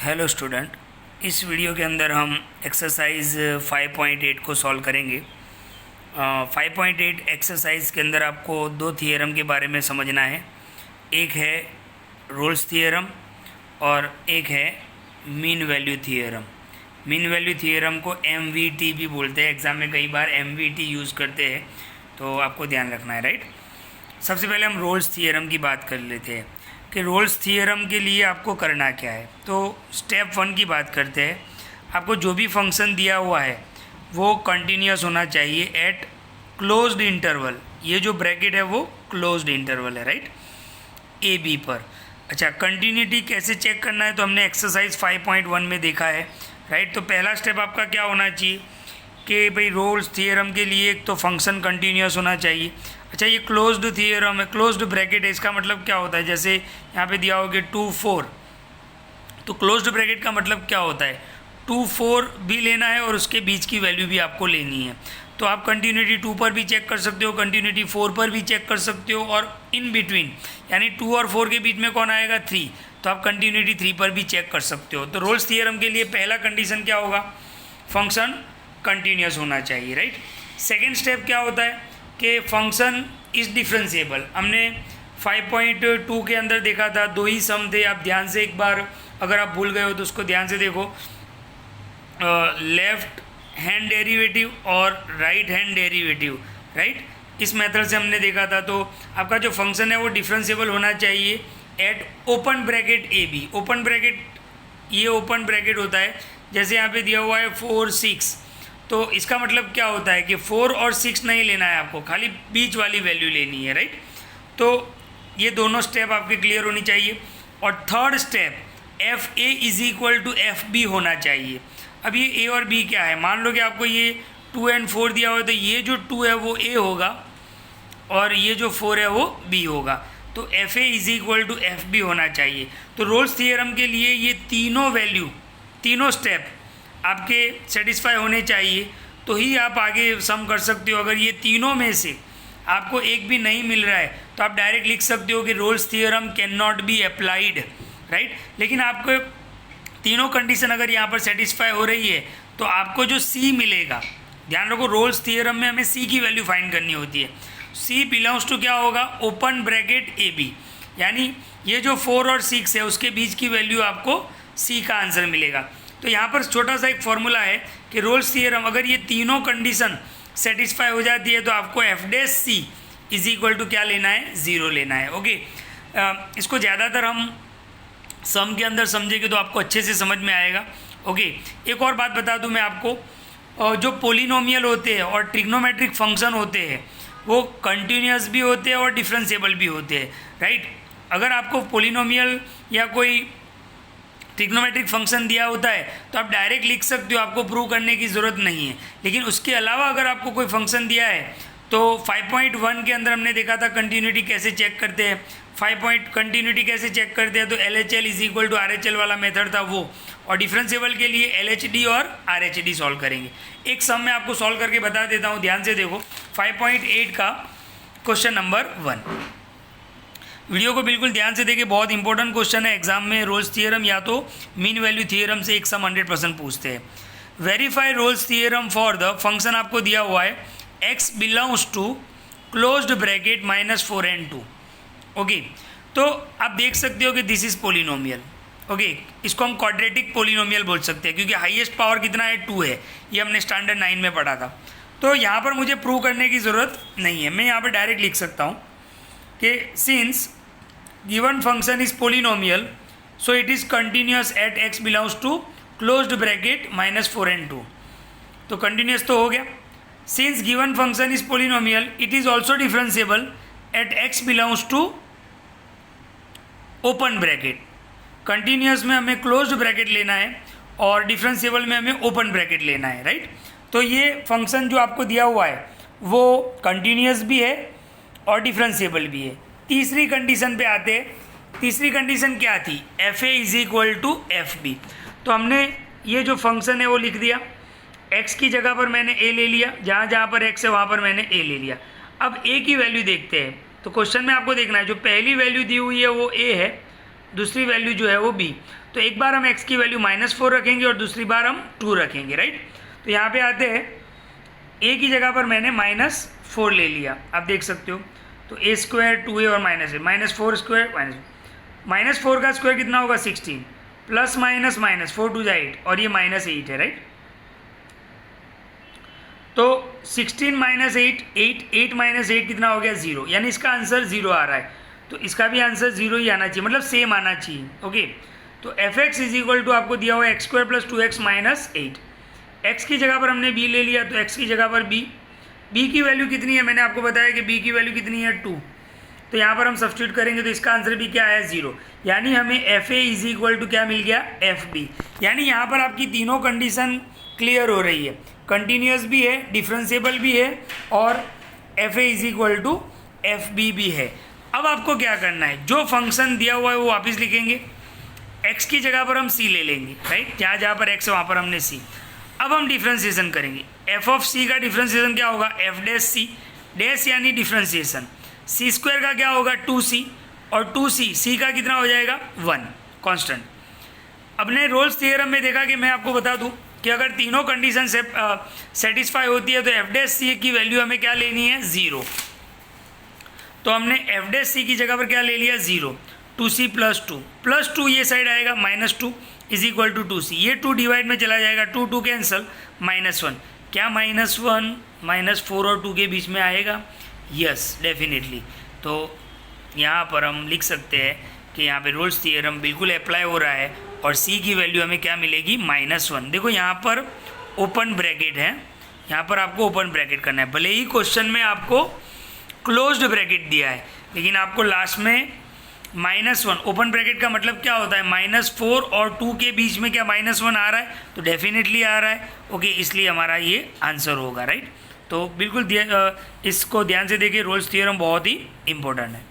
Hello student, इस video के अंदर हम एक्सरसाइज 5.8 को सॉल्व करेंगे। 5.8 एक्सरसाइज के अंदर आपको दो थियरम के बारे में समझना है। एक है रोल्स थियरम और एक है mean value theorem. Mean value theorem को MVT भी बोलते हैं, एग्ज़ाम में कई बार MVT यूज़ करते हैं, तो आपको ध्यान रखना है, राइट। सबसे पहले हम रोल्स थियरम की बात कर लेते हैं कि रोल्स थियरम के लिए आपको करना क्या है। तो स्टेप 1 की बात करते हैं। आपको जो भी फंक्शन दिया हुआ है वो कंटिन्यूस होना चाहिए एट क्लोज्ड इंटरवल। ये जो ब्रैकेट है वो क्लोज्ड इंटरवल है, राइट, AB पर। अच्छा, कंटिन्यूटी कैसे चेक करना है तो हमने एक्सरसाइज 5.1 में देखा है, राइट। तो पहला स्टेप आपका क्या होना चाहिए कि भाई रोल्स थियरम के लिए एक तो फंक्शन कंटिन्यूस होना चाहिए। अच्छा, ये क्लोज्ड थियरम है, क्लोज्ड ब्रैकेट है, इसका मतलब क्या होता है, जैसे यहाँ पे दिया हो कि 2 4, तो क्लोज्ड ब्रैकेट का मतलब क्या होता है, 2 4 भी लेना है और उसके बीच की वैल्यू भी आपको लेनी है। तो आप कंटिन्यूटी 2 पर भी चेक कर सकते हो, कंटिन्यूटी 4 पर भी चेक कर सकते हो, और इन बिटवीन यानी 2 और 4 के बीच में कौन आएगा, 3, तो आप कंटिन्यूटी 3 पर भी चेक कर सकते हो। तो रोल्स थियरम के लिए पहला कंडीशन क्या होगा, फंक्शन कंटिन्यूस होना चाहिए, राइट। सेकेंड स्टेप क्या होता है कि फंक्शन इज़ डिफरेंशिएबल। हमने 5.2 के अंदर देखा था, दो ही सम थे। आप ध्यान से एक बार, अगर आप भूल गए हो तो उसको ध्यान से देखो, लेफ्ट हैंड डेरिवेटिव और राइट हैंड डेरिवेटिव, राइट। इस मेथड से हमने देखा था। तो आपका जो फंक्शन है वो डिफरेंशिएबल होना चाहिए eight open bracket AB। Open bracket, ये ओपन ब्रैकेट होता है, जैसे यहाँ पे दिया हुआ है 4 6, तो इसका मतलब क्या होता है कि 4 और 6 नहीं लेना है आपको, खाली बीच वाली वैल्यू लेनी है, राइट। तो ये दोनों स्टेप आपके क्लियर होनी चाहिए। और third step FA is equal to FB होना चाहिए। अब ये A और B क्या है, मान लो कि आपको ये 2 और 4 दिया हुआ है, तो ये जो 2 है वो A होगा और ये जो 4 है वो B होगा। तो FA is equal to FB होना चाहिए। तो रोल्स थियरम के लिए ये तीनों वैल्यू, तीनों स्टेप आपके सेटिस्फाई होने चाहिए, तो ही आप आगे सम कर सकते हो। अगर ये तीनों में से आपको एक भी नहीं मिल रहा है तो आप डायरेक्ट लिख सकते हो कि Rolle's theorem can not be applied, right. लेकिन आपको तीनों कंडीशन अगर यहाँ पर सेटिस्फाई हो रही है तो आपको जो C मिलेगा, ध्यान रखो रोल्स थियरम में हमें C की वैल्यू फाइंड करनी होती है। C बिलोंग्स टू क्या होगा, ओपन ब्रैकेट AB, यानी ये जो 4 और 6 है उसके बीच की वैल्यू आपको C का आंसर मिलेगा। तो यहाँ पर छोटा सा एक फॉर्मूला है कि रोल्स थियरम अगर ये तीनों कंडीशन सेटिस्फाई हो जाती है तो आपको F' इज इक्वल टू क्या लेना है, 0 लेना है। ओके, इसको ज़्यादातर हम सम के अंदर समझेंगे तो आपको अच्छे से समझ में आएगा। ओके, एक और बात बता दूं मैं आपको, जो पोलिनोमियल होते हैं और ट्रिग्नोमेट्रिक फंक्शन होते हैं वो कंटिन्यूस भी होते हैं और डिफरेंशिएबल भी होते हैं, राइट। अगर आपको पोलिनोमियल या कोई ट्रिग्नोमेट्रिक फंक्शन दिया होता है तो आप डायरेक्ट लिख सकते हो, आपको प्रूव करने की ज़रूरत नहीं है। लेकिन उसके अलावा अगर आपको कोई फंक्शन दिया है तो 5.1 के अंदर हमने देखा था कंटिन्यूटी कैसे चेक करते हैं। कंटिन्यूटी कैसे चेक करते हैं तो LHL is equal to RHL वाला मेथड था वो, और डिफरेंशिएबल के लिए LHD और RHD सॉल्व करेंगे। एक सम मैं आपको सॉल्व करके बता देता हूँ, ध्यान से देखो। 5.8 का क्वेश्चन नंबर 1, वीडियो को बिल्कुल ध्यान से देखिए, बहुत इंपॉर्टेंट क्वेश्चन है एग्जाम में। रोल्स थियरम या तो मीन वैल्यू थियरम से एक सम 100% पूछते हैं। Verify Rolle's theorem for the function आपको दिया हुआ है x belongs to closed bracket -4 and 2। Okay, तो आप देख सकते हो कि दिस इज पोलिनोमियल। ओके, इसको हम क्वाड्रेटिक पोलिनोमियल बोल सकते हैं क्योंकि हाईएस्ट पावर कितना है, 2 है। ये हमने स्टैंडर्ड 9 में पढ़ा था। तो यहाँ पर मुझे प्रूव करने की ज़रूरत नहीं है, मैं यहाँ पर डायरेक्ट लिख सकता हूँ कि since given function is polynomial so it is continuous at x belongs to closed bracket -4 and 2। तो continuous तो हो गया। since given function is polynomial it is also differentiable at x belongs to open bracket। continuous में हमें closed bracket लेना है और differentiable में हमें open bracket लेना है, राइट। तो ये फंक्शन जो आपको दिया हुआ है वो continuous भी है और differentiable भी है। तीसरी कंडीशन पे आते हैं। तीसरी कंडीशन क्या थी, FA is equal to FB। तो हमने ये जो फंक्शन है वो लिख दिया, x की जगह पर मैंने A ले लिया, जहाँ जहाँ पर x है वहाँ पर मैंने A ले लिया। अब A की वैल्यू देखते हैं। तो क्वेश्चन में आपको देखना है जो पहली वैल्यू दी हुई है वो A है, दूसरी वैल्यू जो है वो B। तो एक बार हम x की वैल्यू -4 रखेंगे और दूसरी बार हम 2 रखेंगे, राइट। तो यहाँ पे आते हैं, a की जगह पर मैंने -4 ले लिया, आप देख सकते हो। तो a² 2a और -4 स्क्वायर -4 का स्क्वायर कितना होगा 16, प्लस माइनस माइनस 4 2 8 और ये -8 है, राइट। तो 16 - 8 8 -8 कितना हो गया 0, यानी इसका आंसर 0 आ रहा है। तो इसका भी आंसर 0 ही आना चाहिए, मतलब सेम आना चाहिए, ओके। तो fx = आपको दिया हुआ है x² + 2x - 8। x की जगह पर हमने b ले लिया, तो x की जगह पर b की वैल्यू कितनी है, मैंने आपको बताया कि b की वैल्यू कितनी है 2। तो यहाँ पर हम सब्स्टिट्यूट करेंगे तो इसका आंसर भी क्या आया 0, यानी हमें fa = क्या मिल गया fb। यानी यहाँ पर आपकी तीनों कंडीशन क्लियर हो रही है, कंटिन्यूस भी है, डिफरेंशिएबल भी है और fa = fb भी है। अब आपको क्या करना है, जो फंक्शन दिया हुआ है वो वापस लिखेंगे, x की जगह पर हम c ले लेंगे, राइट। जहाँ पर x है वहाँ पर हमने c। अब हम डिफ्रेंशिएशन करेंगे, f(c) का डिफ्रेंशिएशन क्या होगा f'(c) डैश यानी डिफ्रेंशिएशन, c² का क्या होगा 2c और 2c, c का कितना हो जाएगा 1 कांस्टेंट। अपने रोल्स थ्योरम में देखा कि मैं आपको बता दूं कि अगर तीनों कंडीशन से सेटिस्फाई होती है तो f'(c) की वैल्यू हमें क्या लेनी है 0। तो हमने f'(c) की जगह पर क्या ले लिया 0, 2c + 2 ये साइड आएगा -2 = 2c, ये 2 डिवाइड में चला जाएगा, 2 2 कैंसल, -1 क्या -1 -4 और 2 के बीच में आएगा, यस डेफिनेटली। तो यहाँ पर हम लिख सकते हैं कि यहाँ पे रोल्स थ्योरम बिल्कुल अप्लाई हो रहा है और c की वैल्यू हमें क्या मिलेगी -1। देखो यहाँ पर ओपन ब्रैकेट है, यहाँ पर आपको ओपन ब्रैकेट करना है, भले ही क्वेश्चन में आपको क्लोज्ड ब्रैकेट दिया है लेकिन आपको लास्ट में -1, ओपन ब्रैकेट का मतलब क्या होता है -4 और 2 के बीच में क्या -1 आ रहा है, तो डेफिनेटली आ रहा है, ओके, इसलिए हमारा ये आंसर होगा, राइट। तो बिल्कुल इसको ध्यान से देखिए, रोल्स थ्योरम बहुत ही इंपॉर्टेंट है।